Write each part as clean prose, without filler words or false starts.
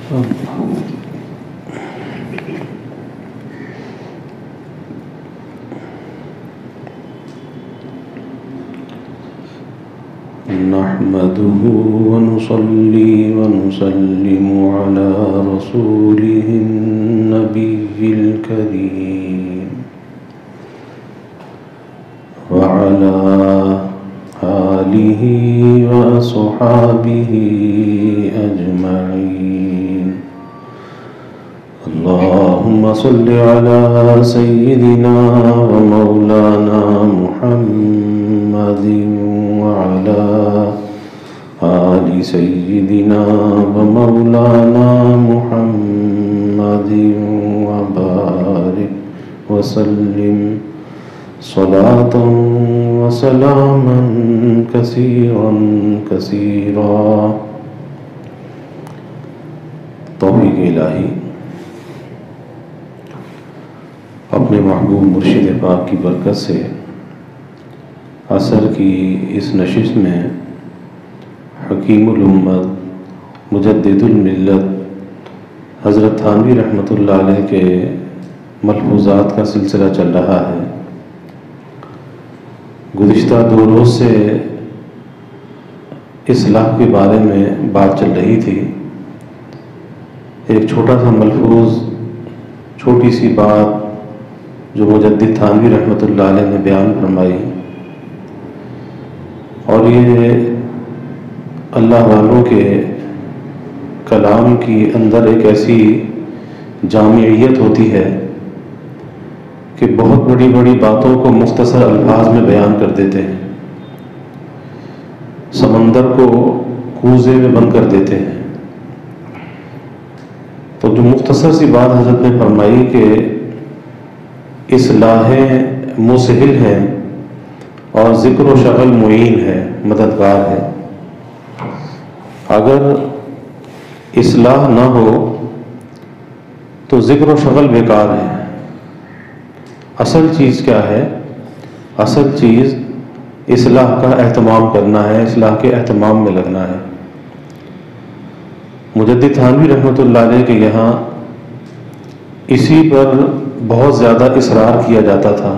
نحمده ونصلي ونسلم على رسوله النبي الكريم وعلى آله وصحابه أجمعين. اللهم صل على سيدنا ومولانا محمد وعلى آل سيدنا ومولانا محمد وبارك وسلم صلاة وسلاما كثيرا كثيرا. توفیق الہی اپنے محبوب مرشد پاک کی برکت سے عصر کی اس نشست میں حکیم الامت مجدد الملت حضرت تھانوی رحمۃ اللہ علیہ کے ملفوظات کا سلسلہ چل رہا ہے. گزشتہ 2 روز سے اصلاح کے بارے میں بات چل رہی تھی. ایک چھوٹا سا ملفوظ، چھوٹی سی بات جو مجدد تھانوی رحمۃ اللہ علیہ نے بیان فرمائی، اور یہ اللہ والوں کے کلام کی اندر ایک ایسی جامعیت ہوتی ہے کہ بہت بڑی بڑی باتوں کو مختصر الفاظ میں بیان کر دیتے ہیں، سمندر کو کوزے میں بند کر دیتے ہیں. تو جو مختصر سی بات حضرت نے فرمائی کہ اصلاح مسہل ہے اور ذکر و شغل معین ہے، مددگار ہے. اگر اصلاح نہ ہو تو ذکر و شغل بیکار ہے. اصل چیز کیا ہے؟ اصل چیز اصلاح کا اہتمام کرنا ہے، اصلاح کے اہتمام میں لگنا ہے. مجدد تھانوی رحمۃ اللہ علیہ کے یہاں اسی پر بہت زیادہ اصرار کیا جاتا تھا.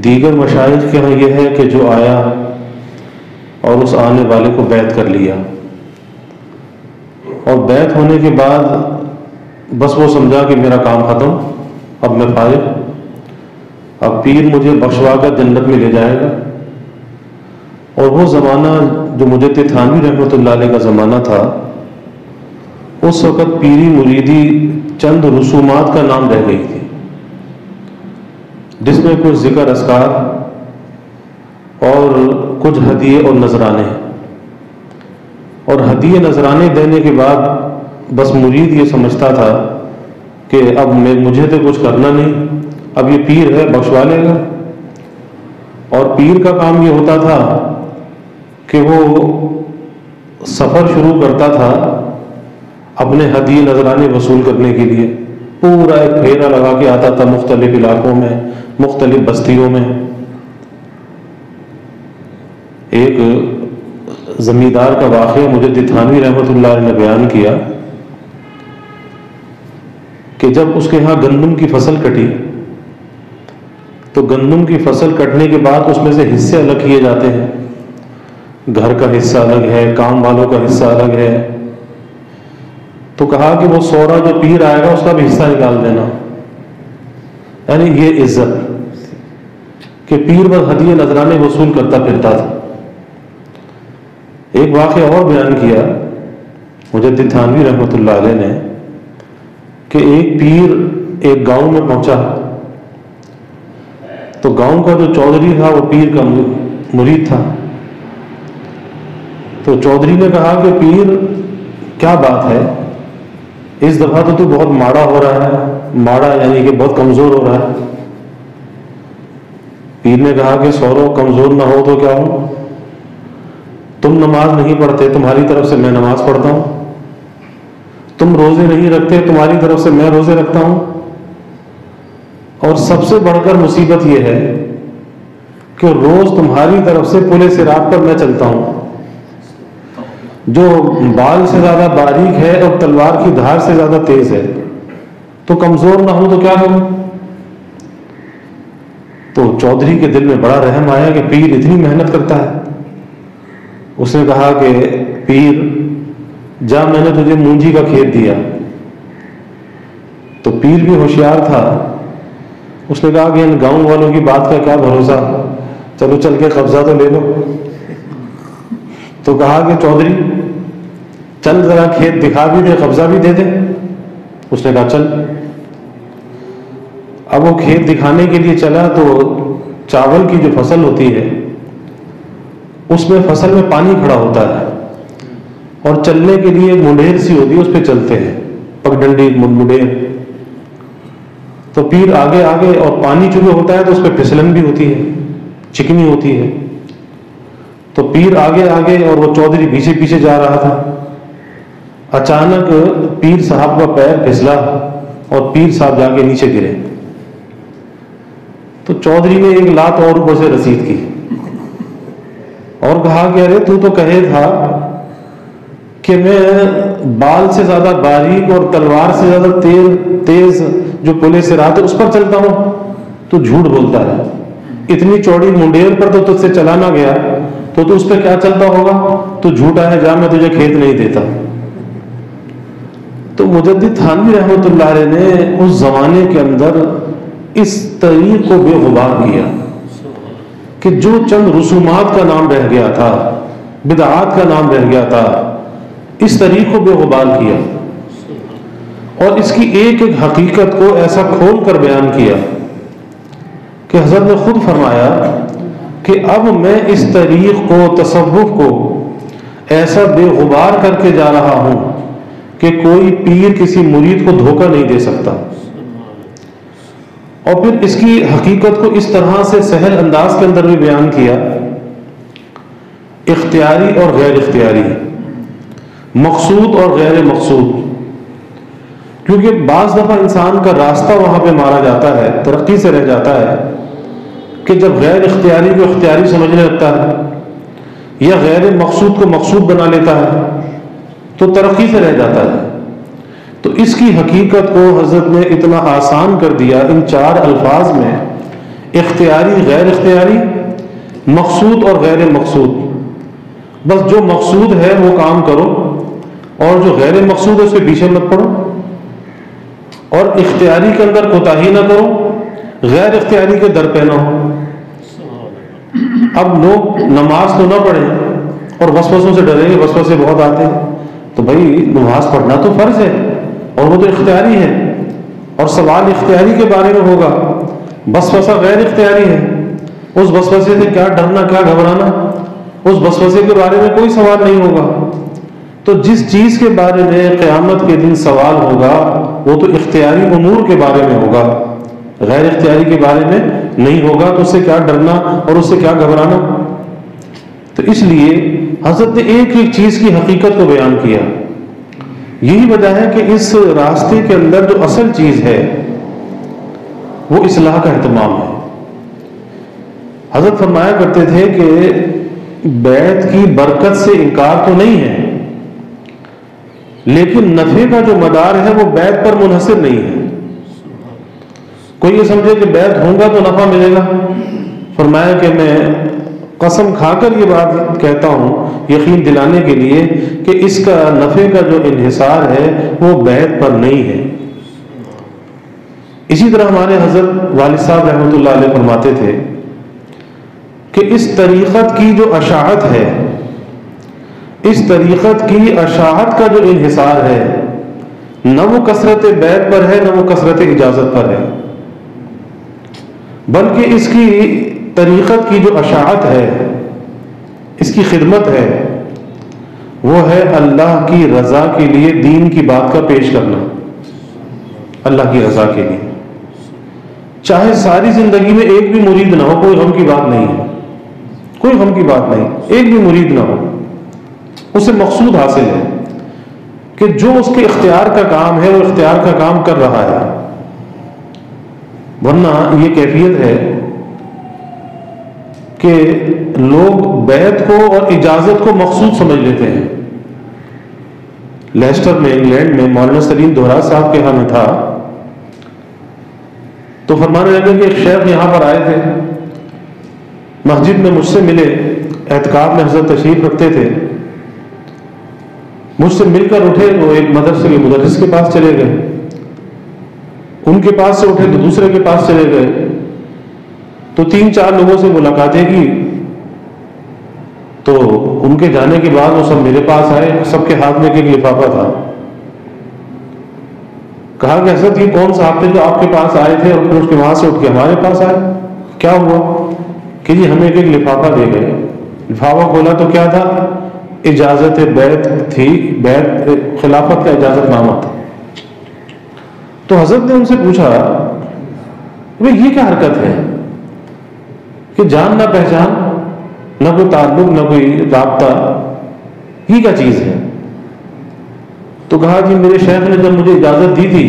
دیگر مشائخ کے یہاں یہ ہے کہ جو آیا اور اس آنے والے کو بیعت کر لیا، اور بیعت ہونے کے بعد بس وہ سمجھا کہ میرا کام ختم، اب میں فارغ، اب پیر مجھے بخشوا کر جنت میں لے جائے گا. اور وہ زمانہ جو مجدد تھانوی رحمۃ اللہ علیہ کا زمانہ تھا، اس وقت پیری مریدی چند رسومات کا نام رہ گئی تھی، جس میں کچھ ذکر اذکار اور کچھ ہدیے اور نذرانے. اور ہدیے نذرانے دینے کے بعد بس مرید یہ سمجھتا تھا کہ اب مجھے تو کچھ کرنا نہیں، اب یہ پیر ہے بخشوا لے گا. اور پیر کا کام یہ ہوتا تھا کہ وہ سفر شروع کرتا تھا اپنے ہدیے نذرانے وصول کرنے کے لیے. پورا ایک پھیرا لگا کے آتا تھا مختلف علاقوں میں، مختلف بستیوں میں. ایک زمیندار کا واقعہ مجدد تھانوی رحمۃ اللہ علیہ نے بیان کیا کہ جب اس کے ہاں گندم کی فصل کٹی تو گندم کی فصل کٹنے کے بعد اس میں سے حصے الگ کیے جاتے ہیں. گھر کا حصہ الگ ہے، کام والوں کا حصہ الگ ہے. تو کہا کہ وہ سورا جو پیر آئے گا اس کا بھی حصہ نکال دینا. یعنی یہ عزت کہ پیر بس ہدیے نذرانے وصول کرتا پھرتا تھا. ایک واقعہ اور بیان کیا مجدد تھانوی رحمۃ اللہ علیہ نے کہ ایک پیر ایک گاؤں میں پہنچا تو گاؤں کا جو چودھری تھا وہ پیر کا مرید تھا. تو چودھری نے کہا کہ پیر کیا بات ہے، اس دفعہ تو بہت ماڑا ہو رہا ہے. ماڑا یعنی کہ بہت کمزور ہو رہا ہے. پیر نے کہا کہ سورو کمزور نہ ہو تو کیا ہو، تم نماز نہیں پڑھتے تمہاری طرف سے میں نماز پڑھتا ہوں، تم روزے نہیں رکھتے تمہاری طرف سے میں روزے رکھتا ہوں. اور سب سے بڑھ کر مصیبت یہ ہے کہ روز تمہاری طرف سے پل صراط پر میں چلتا ہوں. جو بال سے زیادہ باریک ہے اور تلوار کی دھار سے زیادہ تیز ہے، تو کمزور نہ ہو تو کیا کروں؟ تو چودھری کے دل میں بڑا رحم آیا کہ پیر اتنی محنت کرتا ہے. اس نے کہا کہ پیر جا، میں نے تجھے مونجی کا کھیت دیا. تو پیر بھی ہوشیار تھا، اس نے کہا کہ ان گاؤں والوں کی بات کا کیا بھروسہ، چلو چل کے قبضہ تو لے لو. تو کہا کہ چودھری چل ذرا کھیت دکھا بھی دے، قبضہ بھی دے دے. اس نے کہا چل. اب وہ کھیت دکھانے کے لیے چلا تو چاول کی جو فصل ہوتی ہے اس میں فصل میں پانی کھڑا ہوتا ہے اور چلنے کے لیے منڈیر سی ہوتی ہے، اس پہ چلتے ہیں، پگڈنڈی منڈیر. تو پیر آگے آگے، اور پانی چونکہ ہوتا ہے تو اس پہ پھسلن بھی ہوتی ہے، چکنی ہوتی ہے. تو پیر آگے آگے اور وہ چودھری پیچھے پیچھے جا رہا تھا. اچانک پیر صاحب کا پیر پھسلا اور پیر صاحب جا کے نیچے گرے. تو چودھری نے ایک لات اور اوپر سے رسید کی اور کہا کہ ارے تو کہے تھا کہ میں بال سے زیادہ باریک اور تلوار سے زیادہ تیز جو پلے سے رات ہے اس پر چلتا ہوں، تو جھوٹ بولتا ہے. اتنی چوڑی منڈیر پر تو تجھ سے چلا نہ گیا تو اس پہ کیا چلتا ہوگا؟ تو جھوٹا ہے، جا میں تجھے کھیت نہیں دیتا. تو مجدد تھانوی رحمۃ اللہ علیہ نے اس زمانے کے اندر اس طریق کو بے غبار کیا کہ جو چند رسومات کا نام رہ گیا تھا، بدعات کا نام رہ گیا تھا، اس طریق کو بے غبار کیا اور اس کی ایک ایک حقیقت کو ایسا کھول کر بیان کیا کہ حضرت نے خود فرمایا کہ اب میں اس طریق کو، تصوف کو ایسا بے غبار کر کے جا رہا ہوں کہ کوئی پیر کسی مرید کو دھوکہ نہیں دے سکتا. اور پھر اس کی حقیقت کو اس طرح سے سہل انداز کے اندر بھی بیان کیا، اختیاری اور غیر اختیاری، مقصود اور غیر مقصود. کیونکہ بعض دفعہ انسان کا راستہ وہاں پہ مارا جاتا ہے، ترقی سے رہ جاتا ہے کہ جب غیر اختیاری کو اختیاری سمجھنے لگتا ہے یا غیر مقصود کو مقصود بنا لیتا ہے تو ترقی سے رہ جاتا ہے. تو اس کی حقیقت کو حضرت نے اتنا آسان کر دیا ان 4 الفاظ میں، اختیاری، غیر اختیاری، مقصود اور غیر مقصود. بس جو مقصود ہے وہ کام کرو اور جو غیر مقصود ہے اس کے پیچھے مت پڑو، اور اختیاری کے اندر کوتاہی نہ کرو، غیر اختیاری کے در پہ نہ ہو. اب لوگ نماز تو نہ پڑھیں اور وسوسوں سے ڈریں گے، وسوسے بہت آتے ہیں. تو بھائی نماز پڑھنا تو فرض ہے اور وہ تو اختیاری ہے، اور سوال اختیاری کے بارے میں ہوگا. وسوسہ غیر اختیاری ہے، اس وسوسے سے کیا ڈرنا، کیا گھبرانا، اس وسوسے کے بارے میں کوئی سوال نہیں ہوگا. تو جس چیز کے بارے میں قیامت کے دن سوال ہوگا وہ تو اختیاری امور کے بارے میں ہوگا، غیر اختیاری کے بارے میں نہیں ہوگا. تو اس سے کیا ڈرنا اور اس سے کیا گھبرانا. تو اس لیے حضرت نے ایک ایک چیز کی حقیقت کو بیان کیا. یہی وجہ ہے کہ اس راستے کے اندر جو اصل چیز ہے وہ اصلاح کا اہتمام ہے. حضرت فرمایا کرتے تھے کہ بیعت کی برکت سے انکار تو نہیں ہے، لیکن نفع کا جو مدار ہے وہ بیعت پر منحصر نہیں ہے. کوئی یہ سمجھے کہ بیعت ہوگا تو نفع ملے گا. فرمایا کہ میں قسم کھا کر یہ بات کہتا ہوں یقین دلانے کے لیے کہ اس کا نفع کا جو انحصار ہے وہ بیعت پر نہیں ہے. اسی طرح ہمارے حضرت والد صاحب رحمۃ اللہ علیہ فرماتے تھے کہ اس طریقت کی جو اشاعت ہے، اس طریقت کی اشاعت کا جو انحصار ہے نہ وہ کثرت بیعت پر ہے نہ وہ کثرت اجازت پر ہے، بلکہ اس کی طریقت کی جو اشاعت ہے، اس کی خدمت ہے، وہ ہے اللہ کی رضا کے لیے دین کی بات کا پیش کرنا. اللہ کی رضا کے لیے چاہے ساری زندگی میں ایک بھی مرید نہ ہو، کوئی غم کی بات نہیں ہے، کوئی غم کی بات نہیں، ایک بھی مرید نہ ہو، اسے مقصود حاصل ہے کہ جو اس کے اختیار کا کام ہے وہ اختیار کا کام کر رہا ہے. ورنہ یہ کیفیت ہے کہ لوگ بیعت کو اور اجازت کو مقصود سمجھ لیتے ہیں لیسٹر میں انگلینڈ میں مولانا سلیم دہراج صاحب کے یہاں میں تھا، تو فرمانے لگے کہ ایک شیخ یہاں پر آئے تھے، مسجد میں مجھ سے ملے، اعتکاف میں حضرت تشریف رکھتے تھے، مجھ سے مل کر اٹھے تو ایک مدرسے کے مدرس کے پاس چلے گئے، ان کے پاس سے اٹھے تو دوسرے کے پاس چلے گئے، تو 3-4 لوگوں سے ملاقاتیں کی، تو ان کے جانے کے بعد وہ سب میرے پاس آئے، سب کے ہاتھ میں ایک لفافہ تھا۔ کہا کہ حضرت یہ کون صاحب تھے جو آپ کے پاس آئے تھے اور پھر اس کے وہاں سے اٹھ کے ہمارے پاس آئے؟ کیا ہوا؟ کہ جی ہمیں ایک لفافہ دے گئے۔ لفافہ کھولا تو کیا تھا؟ اجازت بیعت تھی، بیعت خلافت کا اجازت نامہ تھا۔ تو حضرت نے ان سے پوچھا بھئی یہ کیا حرکت ہے کہ جان نہ پہچان، نہ کوئی تعلق، نہ کوئی رابطہ، یہ کیا چیز ہے؟ تو کہا جی میرے شیخ نے جب مجھے اجازت دی تھی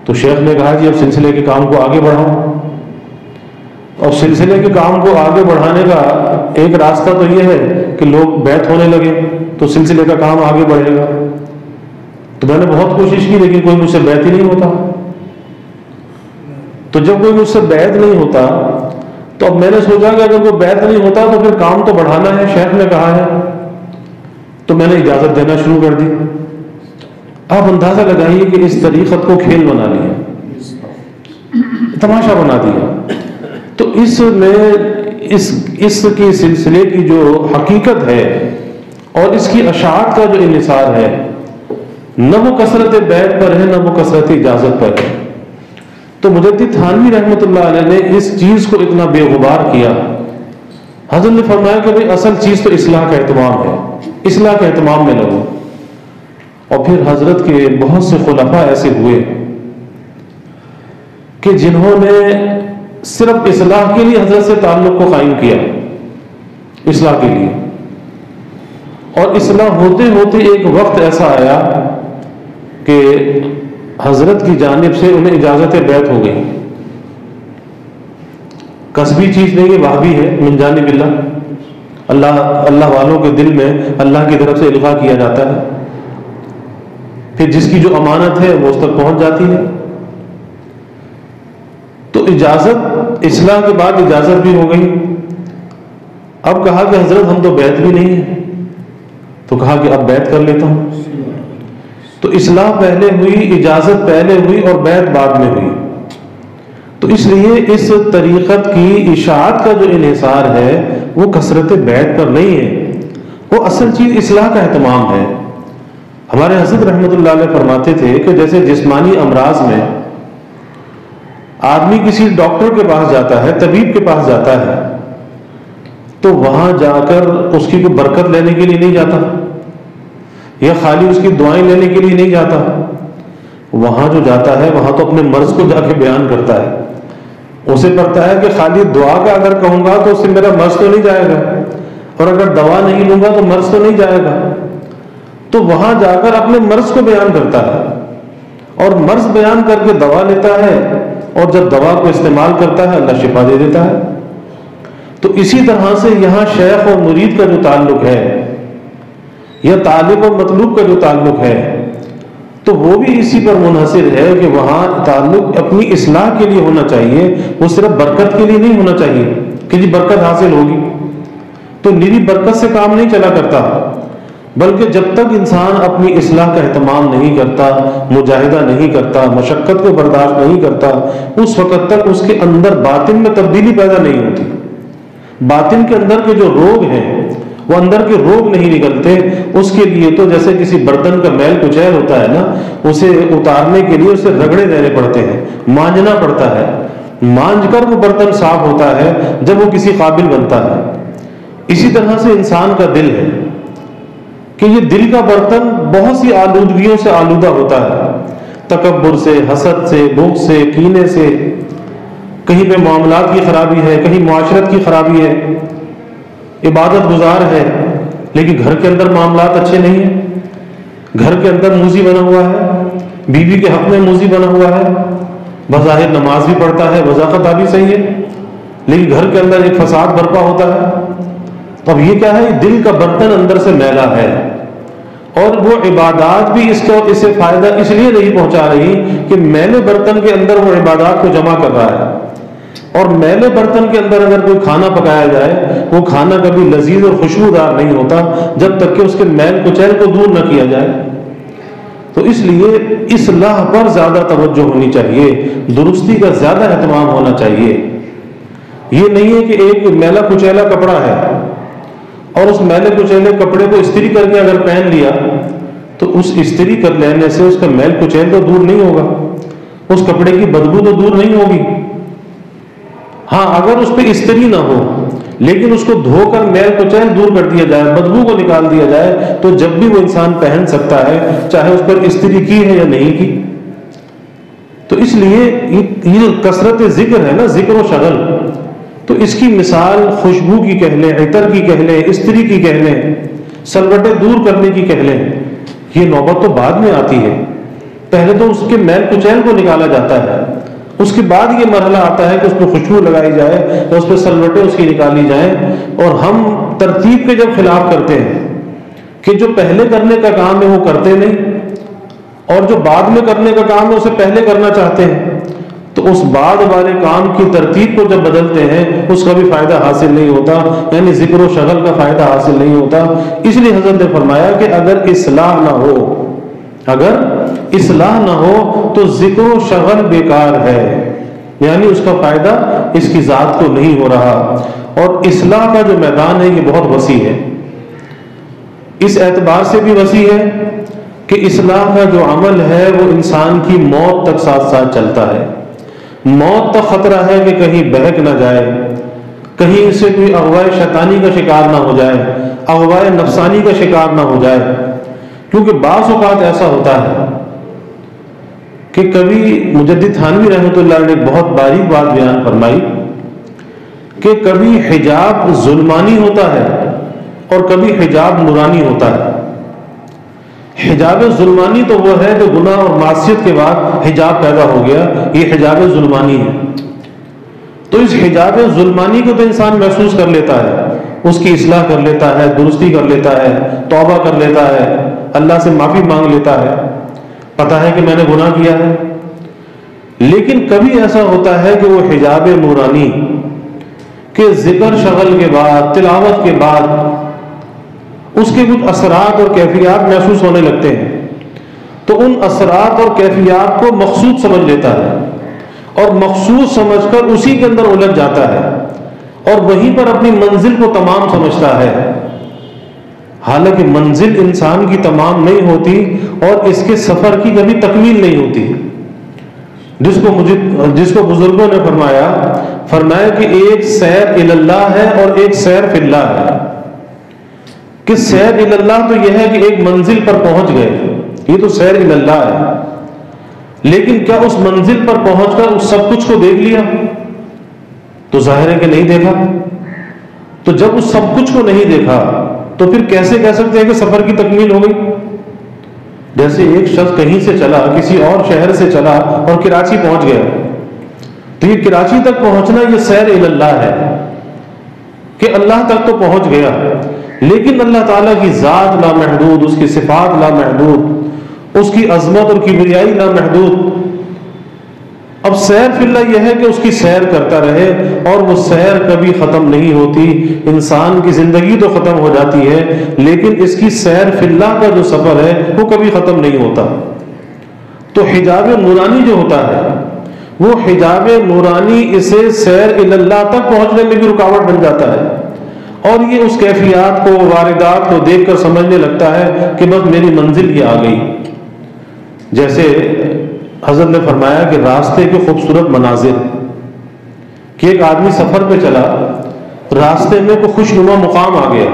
تو شیخ نے کہا جی اب سلسلے کے کام کو آگے بڑھاؤ، اور سلسلے کے کام کو آگے بڑھانے کا ایک راستہ تو یہ ہے کہ لوگ بیعت ہونے لگے تو سلسلے کا کام آگے بڑھے گا۔ تو میں نے بہت کوشش کی لیکن کوئی مجھ سے بیعت ہی نہیں ہوتا۔ تو جب کوئی مجھ سے بیعت نہیں ہوتا تو اب میں نے سوچا کہ اگر کوئی بیعت نہیں ہوتا تو پھر کام تو بڑھانا ہے، شیخ نے کہا ہے، تو میں نے اجازت دینا شروع کر دی۔ آپ اندازہ لگائیے کہ اس طریقت کو کھیل بنا لیا، تماشا بنا دیا۔ تو اس میں اس کی سلسلے کی جو حقیقت ہے اور اس کی اشاعت کا جو انحصار ہے، نہ وہ کثرت بیعت پر ہے نہ وہ کثرت اجازت پر ہے۔ تو مجدد تھانوی رحمۃ اللہ علیہ نے اس چیز کو اتنا بے غبار کیا۔ حضرت نے فرمایا کہ بھئی اصل چیز تو اصلاح کا اہتمام ہے، اصلاح کے اہتمام میں لگو۔ اور پھر حضرت کے بہت سے خلفاء ایسے ہوئے کہ جنہوں نے صرف اصلاح کے لیے حضرت سے تعلق کو قائم کیا، اصلاح کے لیے، اور اصلاح ہوتے ہوتے ایک وقت ایسا آیا کہ حضرت کی جانب سے انہیں اجازت بیعت ہو گئی۔ کسبی چیز نہیں ہے، وہابی ہے، من جانب اللہ، اللہ والوں کے دل میں اللہ کی طرف سے القاء کیا جاتا ہے، پھر جس کی جو امانت ہے وہ اس تک پہنچ جاتی ہے۔ تو اجازت، اصلاح کے بعد اجازت بھی ہو گئی۔ اب کہا کہ حضرت ہم تو بیعت بھی نہیں ہے، تو کہا کہ اب بیعت کر لیتا ہوں۔ تو اصلاح پہلے ہوئی، اجازت پہلے ہوئی اور بیعت بعد میں ہوئی۔ تو اس لیے اس طریقت کی اشاعت کا جو انحصار ہے وہ کثرت بیعت پر نہیں ہے، وہ اصل چیز اصلاح کا اہتمام ہے۔ ہمارے حضرت رحمۃ اللہ علیہ فرماتے تھے کہ جیسے جسمانی امراض میں آدمی کسی ڈاکٹر کے پاس جاتا ہے، طبیب کے پاس جاتا ہے، تو وہاں جا کر اس کی کوئی برکت لینے کے لیے نہیں جاتا یا خالی اس کی دعائیں لینے کے لیے نہیں جاتا۔ وہاں جو جاتا ہے وہاں تو اپنے مرض کو جا کے بیان کرتا ہے، اسے پڑتا ہے کہ خالی دعا کا اگر کہوں گا تو اس سے میرا مرض تو نہیں جائے گا، اور اگر دوا نہیں لوں گا تو مرض تو نہیں جائے گا۔ تو وہاں جا کر اپنے مرض کو بیان کرتا ہے، اور مرض بیان کر کے دوا لیتا ہے، اور جب دوا کو استعمال کرتا ہے اللہ شفا دے دیتا ہے۔ تو اسی طرح سے یہاں شیخ اور مرید کا جو تعلق ہے یا طالب اور مطلوب کا جو تعلق ہے تو وہ بھی اسی پر منحصر ہے کہ وہاں تعلق اپنی اصلاح کے لیے ہونا چاہیے، وہ صرف برکت کے لیے نہیں ہونا چاہیے کہ جی برکت حاصل ہوگی۔ تو نیری برکت سے کام نہیں چلا کرتا، بلکہ جب تک انسان اپنی اصلاح کا اہتمام نہیں کرتا، مجاہدہ نہیں کرتا، مشقت کو برداشت نہیں کرتا، اس وقت تک اس کے اندر باطن میں تبدیلی پیدا نہیں ہوتی۔ باطن کے اندر کے جو روگ ہیں وہ اندر کے روگ نہیں نکلتے۔ اس کے لیے تو جیسے کسی برتن کا میل کچیل ہوتا ہے نا، اسے اتارنے کے لیے اسے رگڑے دینے پڑتے ہیں، مانجنا پڑتا ہے، مانج کر وہ برتن صاف ہوتا ہے جب وہ کسی قابل بنتا ہے۔ اسی طرح سے انسان کا دل ہے کہ یہ دل کا برتن بہت سی آلودگیوں سے آلودہ ہوتا ہے، تکبر سے، حسد سے، بغض سے، کینے سے، کہیں پہ معاملات کی خرابی ہے، کہیں معاشرت کی خرابی ہے، عبادت گزار ہے لیکن گھر کے اندر معاملات اچھے نہیں ہیں، گھر کے اندر موذی بنا ہوا ہے، بیوی کے حق میں موذی بنا ہوا ہے، بظاہر نماز بھی پڑھتا ہے، وضاقت بھی صحیح ہے، لیکن گھر کے اندر ایک فساد برپا ہوتا ہے۔ تو اب یہ کیا ہے؟ دل کا برتن اندر سے میلا ہے، اور اور وہ عبادات بھی اسے فائدہ اس لیے نہیں پہنچا رہی کہ میلے برتن کے اندر وہ عبادات کو جمع کر رہا ہے، اور میلے برتن کے اندر اگر کوئی کھانا پکایا جائے وہ کھانا کبھی لذیذ اور خوشبودار نہیں ہوتا جب تک کہ اس کے میل کچیل کو دور نہ کیا جائے۔ تو اس لیے اصلاح پر زیادہ توجہ ہونی چاہیے، درستی کا زیادہ اہتمام ہونا چاہیے۔ یہ نہیں ہے کہ ایک میلا کچیلا کپڑا ہے اور اس میلے کچیلے کپڑے کو استری کر کے اگر پہن لیا تو اس استری کر لینے سے اس کا میل کچیل تو دور نہیں ہوگا، اس کپڑے کی بدبو تو دور نہیں ہوگی۔ ہاں اگر اس پہ استری نہ ہو لیکن اس کو دھو کر میل کچیل دور کر دیا جائے، بدبو کو نکال دیا جائے، تو جب بھی وہ انسان پہن سکتا ہے، چاہے اس پر استری کی ہے یا نہیں کی۔ تو اس لیے یہ کثرت ذکر ہے نا، ذکر و شغل، تو اس کی مثال خوشبو کی کہہ لیں، عطر کی کہہ لیں، استری کی کہہ لیں، سلوٹے دور کرنے کی کہہ لیں، یہ نوبت تو بعد میں آتی ہے۔ پہلے تو اس کے میل کچیل کو نکالا جاتا ہے، اس کے بعد یہ مرحلہ آتا ہے کہ اس پہ خوشبو لگائی جائے اور اس پہ سلوٹیں اس کی نکالی جائیں۔ اور ہم ترتیب کے جب خلاف کرتے ہیں کہ جو پہلے کرنے کا کام ہے وہ کرتے نہیں، اور جو بعد میں کرنے کا کام ہے اسے پہلے کرنا چاہتے ہیں، تو اس بعد والے کام کی ترتیب کو جب بدلتے ہیں اس کا بھی فائدہ حاصل نہیں ہوتا، یعنی ذکر و شغل کا فائدہ حاصل نہیں ہوتا۔ اس لیے حضرت نے فرمایا کہ اگر اصلاح نہ ہو تو ذکر و شغل بیکار ہے، یعنی اس کا فائدہ اس کی ذات کو نہیں ہو رہا۔ اور اصلاح کا جو میدان ہے یہ بہت وسیع ہے، اس اعتبار سے بھی وسیع ہے کہ اصلاح کا جو عمل ہے وہ انسان کی موت تک ساتھ ساتھ چلتا ہے۔ موت تک خطرہ ہے کہ کہیں بہک نہ جائے، کہیں اسے کوئی اغوائے شیطانی کا شکار نہ ہو جائے، اغوائے نفسانی کا شکار نہ ہو جائے۔ کیونکہ بعض اوقات ایسا ہوتا ہے کہ کبھی مجدد تھانوی رحمۃ اللہ علیہ نے بہت باریک بات بیان فرمائی کہ کبھی حجاب ظلمانی ہوتا ہے اور کبھی حجاب نورانی ہوتا ہے۔ حجاب ظلمانی تو وہ ہے جو گناہ اور معصیت کے بعد حجاب پیدا ہو گیا، یہ حجاب ظلمانی ہے۔ تو اس حجاب ظلمانی کو تو انسان محسوس کر لیتا ہے، اس کی اصلاح کر لیتا ہے، درستی کر لیتا ہے، توبہ کر لیتا ہے، اللہ سے معافی مانگ لیتا ہے، پتہ ہے کہ میں نے گناہ کیا ہے۔ لیکن کبھی ایسا ہوتا ہے کہ وہ حجاب نورانی کہ ذکر شغل کے بعد، تلاوت کے بعد اس کے کچھ اثرات اور کیفیات محسوس ہونے لگتے ہیں، تو ان اثرات اور کیفیات کو مقصود سمجھ لیتا ہے اور مقصود سمجھ کر اسی کے اندر الجھ جاتا ہے اور وہیں پر اپنی منزل کو تمام سمجھتا ہے۔ حالانکہ منزل انسان کی تمام نہیں ہوتی اور اس کے سفر کی کبھی تکمیل نہیں ہوتی۔ جس کو بزرگوں نے فرمایا کہ ایک سیر الی اللہ ہے اور ایک سیر فی اللہ ہے۔ کہ سیر الی اللہ تو یہ ہے کہ ایک منزل پر پہنچ گئے، یہ تو سیر الی اللہ ہے، لیکن کیا اس منزل پر پہنچ کر اس سب کچھ کو دیکھ لیا؟ تو ظاہر ہے کہ نہیں دیکھا۔ تو جب اس سب کچھ کو نہیں دیکھا تو پھر کیسے کہہ سکتے ہیں کہ سفر کی تکمیل ہو گئی؟ جیسے ایک شخص کہیں سے چلا، کسی اور شہر سے چلا اور کراچی پہنچ گیا، تو یہ کراچی تک پہنچنا یہ سیر الی اللہ ہے کہ اللہ تک تو پہنچ گیا، لیکن اللہ تعالیٰ کی ذات لامحدود، اس کی صفات لامحدود، اس کی عظمت اور کبریائی لامحدود۔ اب سیر فی اللہ یہ ہے کہ اس کی سیر کرتا رہے اور وہ سیر کبھی ختم نہیں ہوتی۔ انسان کی زندگی تو ختم ہو جاتی ہے لیکن اس کی سیر فی اللہ کا جو سفر ہے وہ کبھی ختم نہیں ہوتا۔ تو حجاب نورانی جو ہوتا ہے وہ حجاب نورانی اسے سیر الی اللہ تک پہنچنے میں بھی رکاوٹ بن جاتا ہے، اور یہ اس کیفیات کو، واردات کو دیکھ کر سمجھنے لگتا ہے کہ بس میری منزل یہ آ گئی۔ جیسے حضرت نے فرمایا کہ راستے کے خوبصورت مناظر، کہ ایک آدمی سفر پہ چلا، راستے میں کوئی خوش نما مقام آ گیا،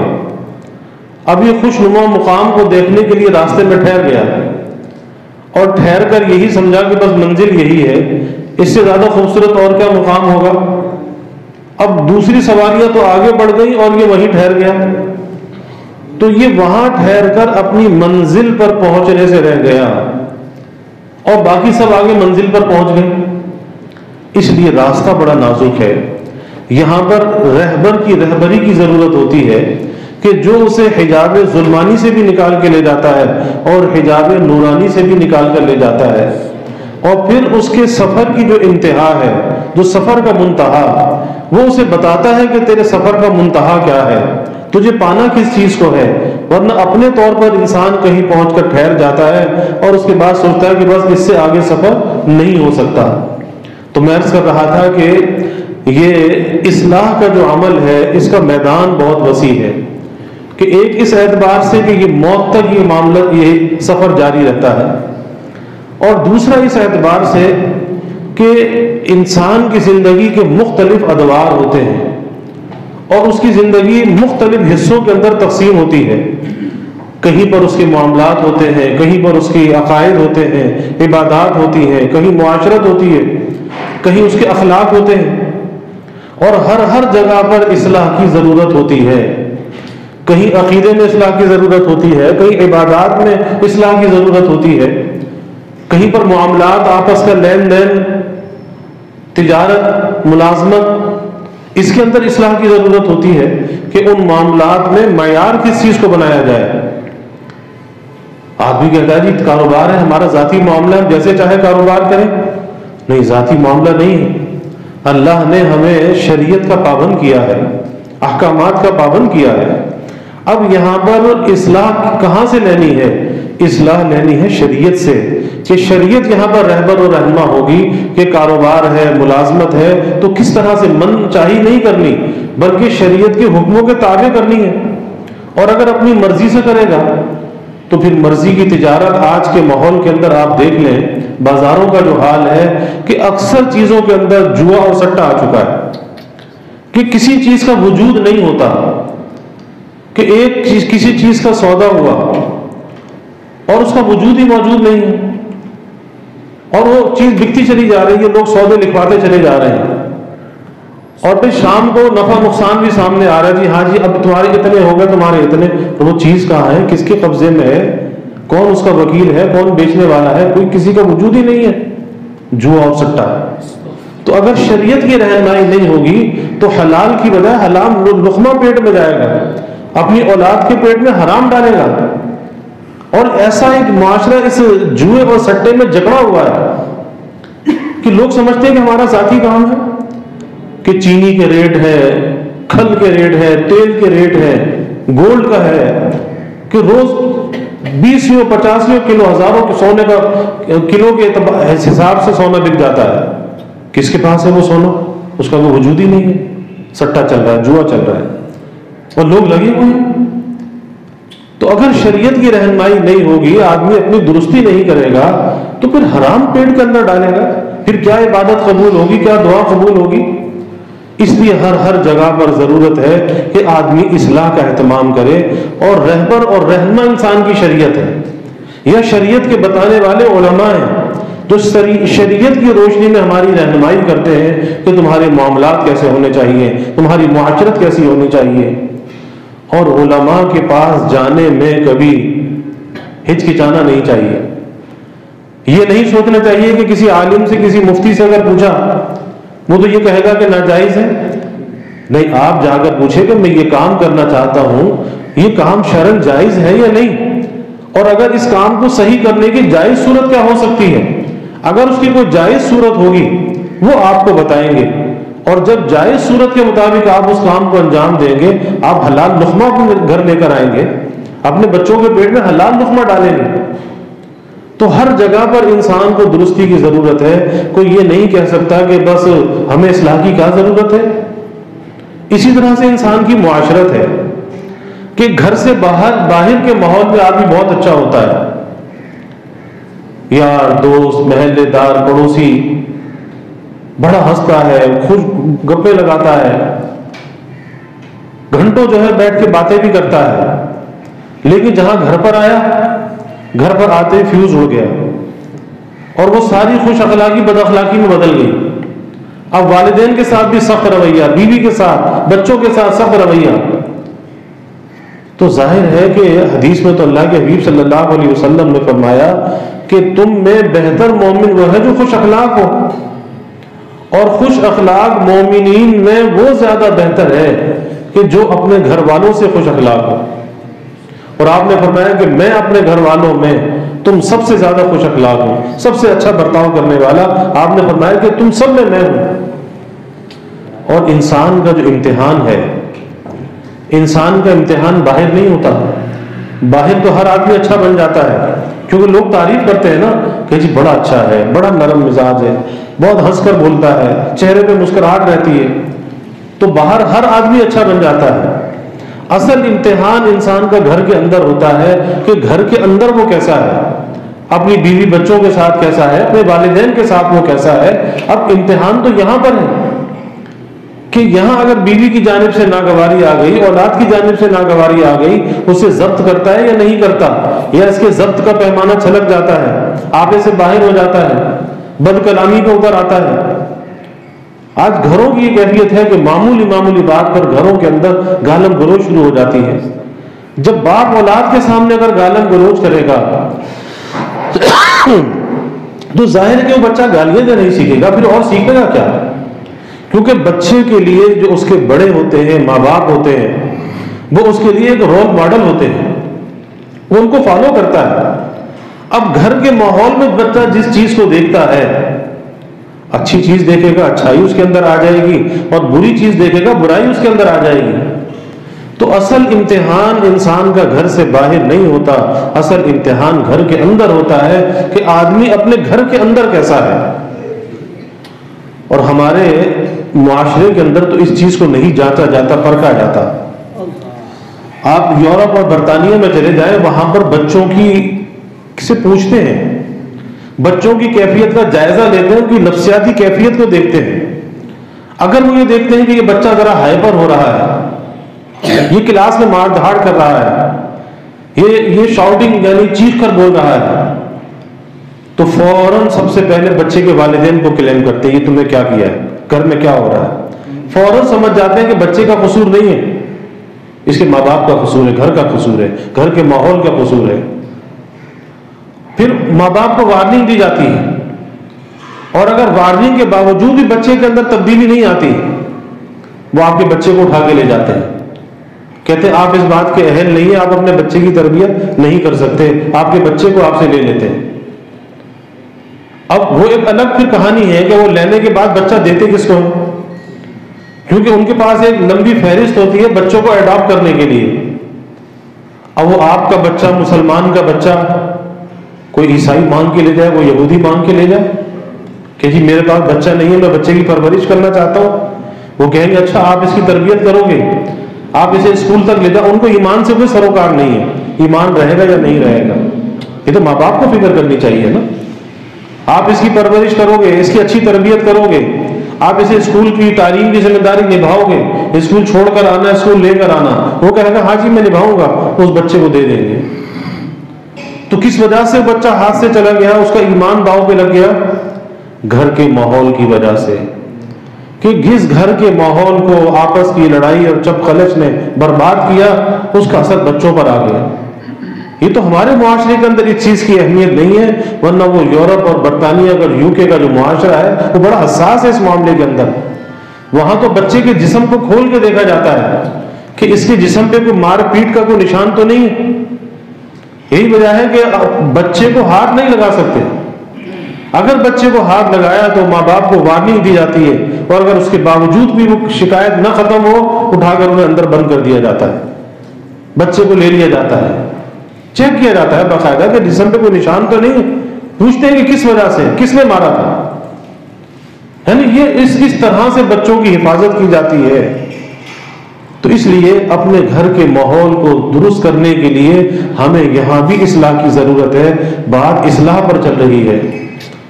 اب یہ خوش نما مقام کو دیکھنے کے لیے راستے میں ٹھہر گیا اور ٹھہر کر یہی سمجھا کہ بس منزل یہی ہے، اس سے زیادہ خوبصورت اور کیا مقام ہوگا۔ اب دوسری سواریاں تو آگے بڑھ گئی اور یہ وہیں ٹھہر گیا، تو یہ وہاں ٹھہر کر اپنی منزل پر پہنچنے سے رہ گیا اور باقی سب آگے منزل پر پہنچ گئے۔ اس لیے راستہ بڑا نازک ہے، یہاں پر رہبر کی رہبری کی ضرورت ہوتی ہے کہ جو اسے حجاب ظلمانی سے بھی نکال کے لے جاتا ہے اور حجاب نورانی سے بھی نکال کر لے جاتا ہے، اور پھر اس کے سفر کی جو انتہا ہے، جو سفر کا منتہا، وہ اسے بتاتا ہے کہ تیرے سفر کا منتہا کیا ہے، تجھے پانا کس چیز کو ہے۔ ورنہ اپنے طور پر انسان کہیں پہنچ کر ٹھہر جاتا ہے اور اس کے بعد سوچتا ہے کہ بس اس سے آگے سفر نہیں ہو سکتا۔ تو میں عرض کر رہا تھا کہ یہ اصلاح کا جو عمل ہے اس کا میدان بہت وسیع ہے، کہ ایک اس اعتبار سے کہ یہ موت تک یہ معاملہ، یہ سفر جاری رہتا ہے، اور دوسرا اس اعتبار سے کہ انسان کی زندگی کے مختلف ادوار ہوتے ہیں اور اس کی زندگی مختلف حصوں کے اندر تقسیم ہوتی ہے۔ کہیں پر اس کے معاملات ہوتے ہیں، کہیں پر اس کے عقائد ہوتے ہیں، عبادات ہوتی ہیں، کہیں معاشرت ہوتی ہے، کہیں اس کے اخلاق ہوتے ہیں، اور ہر جگہ پر اصلاح کی ضرورت ہوتی ہے۔ کہیں عقیدے میں اصلاح کی ضرورت ہوتی ہے، کہیں عبادات میں اصلاح کی ضرورت ہوتی ہے، کہیں پر معاملات، آپس کا لین دین، تجارت، ملازمت، اس کے اندر اصلاح کی ضرورت ہوتی ہے کہ ان معاملات میں معیار کس چیز کو بنایا جائے۔ آدمی کہتا ہے جی کاروبار ہے، ہمارا ذاتی معاملہ ہے، جیسے چاہے کاروبار کریں۔ نہیں، ذاتی معاملہ نہیں ہے، اللہ نے ہمیں شریعت کا پابند کیا ہے، احکامات کا پابند کیا ہے۔ اب یہاں پر اصلاح کہاں سے لینی ہے؟ اصلاح لینی ہے شریعت سے، کہ شریعت یہاں پر رہبر و رہنما ہوگی کہ کاروبار ہے، ملازمت ہے، تو کس طرح سے من چاہی نہیں کرنی، بلکہ شریعت کے حکموں کے تابع کرنی ہے۔ اور اگر اپنی مرضی سے کرے گا تو پھر مرضی کی تجارت، آج کے ماحول کے اندر آپ دیکھ لیں بازاروں کا جو حال ہے کہ اکثر چیزوں کے اندر جوا اور سٹا آ چکا ہے، کہ کسی چیز کا وجود نہیں ہوتا، کہ ایک چیز، کسی چیز کا سودا ہوا اور اس کا وجود ہی موجود نہیں ہے، اور وہ چیز بکتی چلی جا رہی ہے، لوگ سودے لکھواتے چلے جا رہے ہیں، اور پھر شام کو نفع نقصان بھی سامنے آ رہا ہے، جی ہاں جی اب تمہارے اتنے ہو گئے، تمہارے اتنے، تو وہ چیز کہاں ہے، کس کے قبضے میں ہے، کون اس کا وکیل ہے، کون بیچنے والا ہے، کوئی کسی کا وجود ہی نہیں ہے، جوا اور سٹا ہے۔ تو اگر شریعت کی رہنمائی نہیں ہوگی تو حلال کی بجائے حرام لقمہ پیٹ میں جائے گا، اپنی اولاد کے پیٹ میں حرام ڈالے گا، اور ایسا ایک معاشرہ اس جوئے اور سٹے میں جکڑا ہوا ہے کہ لوگ سمجھتے ہیں کہ ہمارا ذاتی کام ہے، کہ چینی کے ریٹ ہے، کھل کے ریٹ ہے، تیل کے ریٹ ہے، گولڈ کا ہے، کہ روز 20 50 کلو، ہزاروں کے سونے کا کلو کے حساب سے سونا بک جاتا ہے۔ کس کے پاس ہے وہ سونا؟ اس کا وہ وجود ہی نہیں ہے، سٹا چل رہا ہے، جوا چل رہا ہے، اور لوگ لگے ہوئے ہیں۔ تو اگر شریعت کی رہنمائی نہیں ہوگی، آدمی اپنی درستی نہیں کرے گا، تو پھر حرام پیٹ کے اندر ڈالے گا، پھر کیا عبادت قبول ہوگی، کیا دعا قبول ہوگی؟ اس لیے ہر جگہ پر ضرورت ہے کہ آدمی اصلاح کا اہتمام کرے، اور رہبر اور رہنما انسان کی شریعت ہے، یا شریعت کے بتانے والے علماء ہیں جو شریعت کی روشنی میں ہماری رہنمائی کرتے ہیں کہ تمہارے معاملات کیسے ہونے چاہیے، تمہاری معاشرت کیسی ہونی چاہیے۔ اور علماء کے پاس جانے میں کبھی ہچکچانا نہیں چاہیے، یہ نہیں سوچنا چاہیے کہ کسی عالم سے، کسی مفتی سے اگر پوچھا وہ تو یہ کہے گا کہ ناجائز ہے۔ نہیں، آپ جا کر پوچھے کہ میں یہ کام کرنا چاہتا ہوں، یہ کام شرعاً جائز ہے یا نہیں، اور اگر اس کام کو صحیح کرنے کی جائز صورت کیا ہو سکتی ہے۔ اگر اس کی کوئی جائز صورت ہوگی وہ آپ کو بتائیں گے، اور جب جائز صورت کے مطابق آپ اس کام کو انجام دیں گے، آپ حلال لقمہ اپنے گھر لے کر آئیں گے، اپنے بچوں کے پیٹ میں حلال لقمہ ڈالیں گے۔ تو ہر جگہ پر انسان کو درستی کی ضرورت ہے، کوئی یہ نہیں کہہ سکتا کہ بس ہمیں اصلاح کی کیا ضرورت ہے۔ اسی طرح سے انسان کی معاشرت ہے کہ گھر سے باہر کے ماحول میں آدمی بہت اچھا ہوتا ہے، یار دوست، محلے دار، پڑوسی، بڑا ہنستا ہے، خوش گپے لگاتا ہے، گھنٹوں جو ہے بیٹھ کے باتیں بھی کرتا ہے، لیکن جہاں گھر پر آیا، گھر پر آتے ہی فیوز ہو گیا، اور وہ ساری خوش اخلاقی بد اخلاقی میں بدل گئی۔ اب والدین کے ساتھ بھی سخت رویہ، بیوی کے ساتھ، بچوں کے ساتھ سخت رویہ۔ تو ظاہر ہے کہ حدیث میں تو اللہ کے حبیب صلی اللہ علیہ وسلم نے فرمایا کہ تم میں بہتر مومن وہ ہے جو خوش اخلاق ہو، اور خوش اخلاق مومنین میں وہ زیادہ بہتر ہے کہ جو اپنے گھر والوں سے خوش اخلاق ہو. اور آپ نے فرمایا کہ میں اپنے گھر والوں میں تم سب سے زیادہ خوش اخلاق ہوں, سب سے اچھا برتاؤ کرنے والا. آپ نے فرمایا کہ تم سب میں ہوں. اور انسان کا جو امتحان ہے, انسان کا امتحان باہر نہیں ہوتا. باہر تو ہر آدمی اچھا بن جاتا ہے, کیونکہ لوگ تعریف کرتے ہیں نا کہ جی بڑا اچھا ہے, بڑا نرم مزاج ہے, بہت ہنس کر بولتا ہے, چہرے پہ مسکراہٹ رہتی ہے, تو باہر ہر آدمی اچھا بن جاتا ہے. اصل امتحان انسان کا گھر کے اندر ہوتا ہے کہ گھر کے اندر وہ کیسا ہے, اپنی بیوی بچوں کے ساتھ کیسا ہے, اپنے والدین کے ساتھ وہ کیسا ہے. اب امتحان تو یہاں پر ہے کہ یہاں اگر بیوی کی جانب سے ناگواری آ گئی, اولاد کی جانب سے ناگواری آ گئی, اسے ضبط کرتا ہے یا نہیں کرتا, یا اس کے ضبط کا پیمانہ چھلک جاتا ہے, آپے سے باہر ہو جاتا ہے, بد کلامی پہ اتر آتا ہے. آج گھروں کی یہ کیفیت ہے کہ معمولی بات پر گھروں کے اندر گالم گلوچ شروع ہو جاتی ہے. جب باپ اولاد کے سامنے اگر گالم گلوچ کرے گا تو ظاہر ہے کہ وہ بچہ گالیاں تو نہیں سیکھے گا, پھر اور سیکھے گا کیا؟ کیونکہ بچے کے لیے جو اس کے بڑے ہوتے ہیں, ماں باپ ہوتے ہیں, وہ اس کے لیے ایک رول ماڈل ہوتے ہیں, وہ ان کو فالو کرتا ہے. اب گھر کے ماحول میں بچہ جس چیز کو دیکھتا ہے, اچھی چیز دیکھے گا اچھائی اس کے اندر آ جائے گی, اور بری چیز دیکھے گا برائی اس کے اندر آ جائے گی. تو اصل امتحان انسان کا گھر سے باہر نہیں ہوتا, اصل امتحان گھر کے اندر ہوتا ہے کہ آدمی اپنے گھر کے اندر کیسا ہے. اور ہمارے معاشرے کے اندر تو اس چیز کو نہیں جانچا جاتا, پرکھا جاتا. آپ یورپ اور برطانیہ میں چلے جائیں, وہاں پر بچوں کی سے پوچھتے ہیں, بچوں کی کیفیت کا جائزہ لیتے ہیں, ان کی نفسیاتی کیفیت کو دیکھتے ہیں. اگر وہ یہ دیکھتے ہیں کہ یہ بچہ ذرا ہائپر ہو رہا ہے, یہ کلاس میں مار دھاڑ کر رہا ہے, یہ شاؤٹنگ یعنی چیخ کر بول رہا ہے, تو فوراً سب سے پہلے بچے کے والدین کو کلیم کرتے ہیں, یہ تم نے کیا کیا ہے, گھر میں کیا ہو رہا ہے. فوراً سمجھ جاتے ہیں کہ بچے کا قصور نہیں ہے, اس کے ماں باپ کا قصور ہے, گھر کا قصور ہے, گھر کے ماحول کا قصور ہے. پھر ماں باپ کو وارننگ دی جاتی ہے, اور اگر وارننگ کے باوجود بھی بچے کے اندر تبدیلی نہیں آتی, وہ آپ کے بچے کو اٹھا کے لے جاتے ہیں, کہتے ہیں آپ اس بات کے اہل نہیں ہیں, آپ اپنے بچے کی تربیت نہیں کر سکتے, آپ کے بچے کو آپ سے لے لیتے ہیں. اب وہ ایک الگ پھر کہانی ہے کہ وہ لینے کے بعد بچہ دیتے کس کو, کیونکہ ان کے پاس ایک لمبی فہرست ہوتی ہے بچوں کو اڈاپٹ کرنے کے لیے. اب وہ آپ کا بچہ, مسلمان کا بچہ, کوئی عیسائی مانگ کے لے جائے, وہ یہودی مانگ کے لے جائے کہ جی میرے پاس بچہ نہیں ہے, میں بچے کی پرورش کرنا چاہتا ہوں. وہ کہیں گے اچھا آپ اس کی تربیت کرو گے, آپ اسے اسکول تک لے جاؤ. ان کو ایمان سے کوئی سروکار نہیں ہے, ایمان رہے گا یا نہیں رہے گا, یہ تو ماں باپ کو فکر کرنی چاہیے نا. آپ اس کی پرورش کرو گے, اس کی اچھی تربیت کرو گے, آپ اسے اسکول کی تعلیم کی ذمہ داری نبھاؤ گے, اسکول چھوڑ کر آنا, اسکول لے کر آنا, وہ کہے گا ہاں جی میں نبھاؤں گا, اس بچے کو دے دیں گے. تو کس وجہ سے بچہ ہاتھ سے چلا گیا, اس کا ایمان داؤ پہ لگ گیا, گھر کے ماحول کی وجہ سے. کہ جس گھر کے ماحول کو آپس کی لڑائی اور چپ خلچ نے برباد کیا, اس کا اثر بچوں پر آ گیا. یہ تو ہمارے معاشرے کے اندر اس چیز کی اہمیت نہیں ہے, ورنہ وہ یورپ اور برطانیہ اور UK کا جو معاشرہ ہے وہ بڑا حساس ہے اس معاملے کے اندر. وہاں تو بچے کے جسم کو کھول کے دیکھا جاتا ہے کہ اس کے جسم پہ کوئی مار پیٹ کا کوئی نشان تو نہیں ہے. یہی وجہ ہے کہ بچے کو ہاتھ نہیں لگا سکتے. اگر بچے کو ہاتھ لگایا تو ماں باپ کو وارننگ دی جاتی ہے, اور اگر اس کے باوجود بھی وہ شکایت نہ ختم ہو, اٹھا کر انہیں اندر بند کر دیا جاتا ہے, بچے کو لے لیا جاتا ہے, چیک کیا جاتا ہے باقاعدہ کہ جسم پہ کوئی نشان تو نہیں ہے. پوچھتے ہیں کہ کس وجہ سے, کس نے مارا تھا. یعنی یہ اس طرح سے بچوں کی حفاظت کی جاتی ہے. تو اس لیے اپنے گھر کے ماحول کو درست کرنے کے لیے ہمیں یہاں بھی اصلاح کی ضرورت ہے. بات اصلاح پر چل رہی ہے.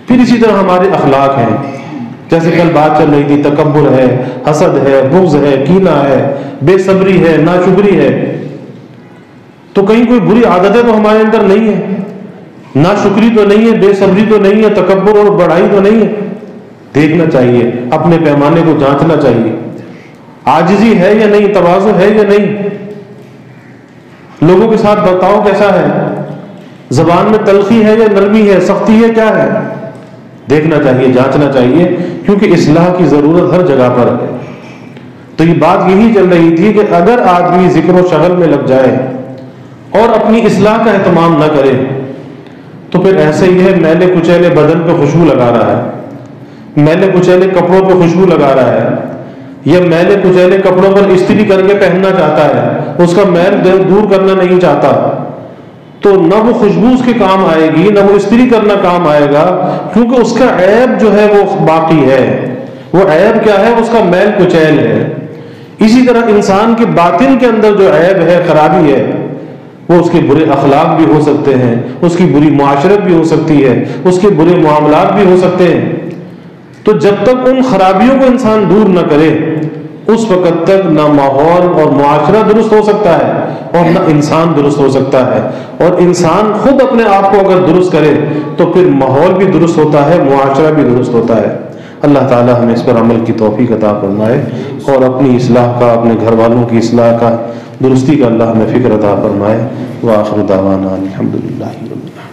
پھر اسی طرح ہمارے اخلاق ہیں, جیسے کل بات چل رہی تھی, تکبر ہے, حسد ہے, بغض ہے, کینہ ہے, بے صبری ہے, ناشکری ہے. تو کہیں کوئی بری عادتیں تو ہمارے اندر نہیں ہے, ناشکری تو نہیں ہے, بے صبری تو نہیں ہے, تکبر اور بڑائی تو نہیں ہے. دیکھنا چاہیے, اپنے پیمانے کو جانچنا چاہیے, عاجزی ہے یا نہیں, تواضع ہے یا نہیں, لوگوں کے ساتھ برتاؤ کیسا ہے, زبان میں تلخی ہے یا نرمی ہے, سختی ہے, کیا ہے, دیکھنا چاہیے, جانچنا چاہیے, کیونکہ اصلاح کی ضرورت ہر جگہ پر ہے. تو تو یہ بات یہی چل رہی تھی کہ اگر آدمی ذکر و شغل میں لگ جائے اور اپنی اصلاح کا اہتمام نہ کرے تو پھر ایسا ہی ہے، میلے کچیلے بدن پہ خوشبو لگا رہا ہے، میلے کچیلے کپڑوں پہ خوشبو لگا رہا ہے، یا میلے کچیلے کپڑوں پر استری کر کے پہننا چاہتا ہے، اس کا میل دور کرنا نہیں چاہتا، تو نہ وہ خوشبو اس کے کام آئے گی، نہ وہ استری کرنا کام آئے گا، کیونکہ اس کا عیب جو ہے وہ باقی ہے۔ وہ عیب کیا ہے؟ اس کا میل کچیل ہے۔ اسی طرح انسان کے باطن کے اندر جو عیب ہے، خرابی ہے، وہ اس کے برے اخلاق بھی ہو سکتے ہیں، اس کی بری معاشرت بھی ہو سکتی ہے، اس کے برے معاملات بھی ہو سکتے ہیں۔ تو جب تک ان خرابیوں کو انسان دور نہ کرے، اس وقت تک نہ ماحول اور معاشرہ درست ہو سکتا ہے اور نہ انسان درست ہو سکتا ہے۔ اور انسان خود اپنے آپ کو اگر درست کرے تو پھر ماحول بھی درست ہوتا ہے، معاشرہ بھی درست ہوتا ہے۔ اللہ تعالی ہمیں اس پر عمل کی توفیق عطا فرمائے اور اپنی اصلاح کا، اپنے گھر والوں کی اصلاح کا، درستی کا اللہ ہمیں فکر عطا فرمائے۔ وآخر دعوانا الحمدللہ رب العالمین۔